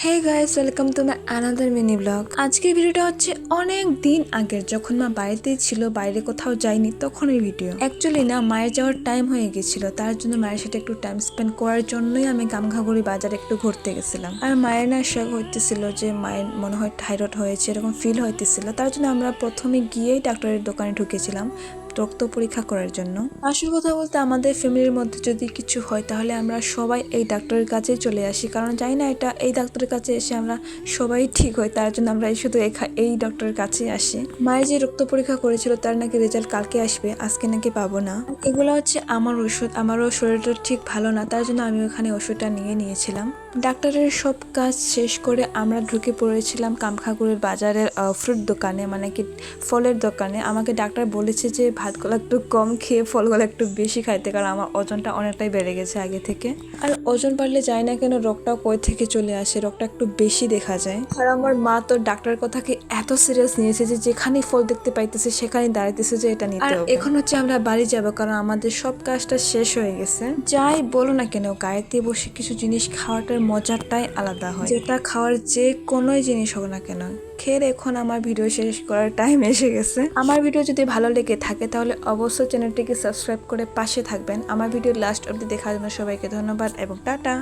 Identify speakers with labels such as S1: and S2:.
S1: Hey guys, welcome to my another mini blog. আজকের ভিডিওটা হচ্ছে অনেক দিন আগের, যখন মা বাড়িতেই ছিল, বাইরে কোথাও যায়নি তখনের ভিডিও। অ্যাকচুয়ালি না, মায়ের যাওয়ার টাইম হয়ে গেছিল, তার জন্য মায়ের সাথে একটু টাইম স্পেন্ড করার জন্যই আমি গামখাগুড়ি বাজারে একটু ঘুরতে গেছিলাম। আর মায়ের না শখ হইতেছিল যে মায়ের মনে হয় থাইরয়েড হয়েছে, এরকম ফিল হইতেছিল। তার জন্য আমরা প্রথমে গিয়েই ডাক্তারের দোকানে ঢুকেছিলাম রক্ত পরীক্ষা করার জন্য। আসল কথা বলতে, আমাদের ফ্যামিলির মধ্যে যদি কিছু হয় তাহলে আমরা সবাই এই ডাক্তারের কাছে চলে আসি, কারণ জানি না এটা এই ডাক্তারের কাছে এসে আমরা সবাই ঠিক হয়, তার জন্য আমরা শুধু এই ডক্টরের কাছে আসি। মায়ের যে রক্ত পরীক্ষা করেছিল তার নাকি রেজাল্ট কালকে আসবে, আজকে নাকি পাবো না। এগুলো হচ্ছে আমার ওষুধ, আমারও শরীরটা ঠিক ভালো না, তার জন্য আমি ওখানে ওষুধটা নিয়েছিলাম। ডাক্তারের সব কাজ শেষ করে আমরা ঢুকে পড়েছিলাম কামখাগুড়ির বাজারের ফ্রুট দোকানে, মানে কি ফলের দোকানে। আমাকে ডাক্তার বলেছে যে ভাতগুলো একটু কম খেয়ে ফলগুলো একটু বেশি খাইতে, কারণ আমার ওজনটা অনেকটাই বেড়ে গেছে আগে থেকে। আর ওজন বাড়লে যায় না কেন রোগটাও কই থেকে চলে আসে, রোগটা একটু বেশি দেখা যায়। আর আমার মা তো ডাক্তারের কথাকে এত সিরিয়াস নিয়েছে যে যেখানেই ফল দেখতে পাইতেছে সেখানেই দাঁড়াইতেছে যে এটা নিতে হবে। এখন হচ্ছে আমরা বাড়ি যাব, কারণ আমাদের সব কাজটা শেষ হয়ে গেছে। যাই বলো না কেন, গাড়িতে বসে কিছু জিনিস খাওয়াটার মজাটাই আলাদা হয়, যেটা খাওয়ার যে কোনো জিনিস হোক না কেন। খেয়ে এখন আমার ভিডিও শেষ করার টাইম এসে গেছে। আমার ভিডিও যদি ভালো লেগে থাকে তাহলে অবশ্যই চ্যানেলটিকে সাবস্ক্রাইব করে পাশে থাকবেন। আমার ভিডিও লাস্ট অবধি দেখার জন্য সবাইকে ধন্যবাদ এবং টাটা।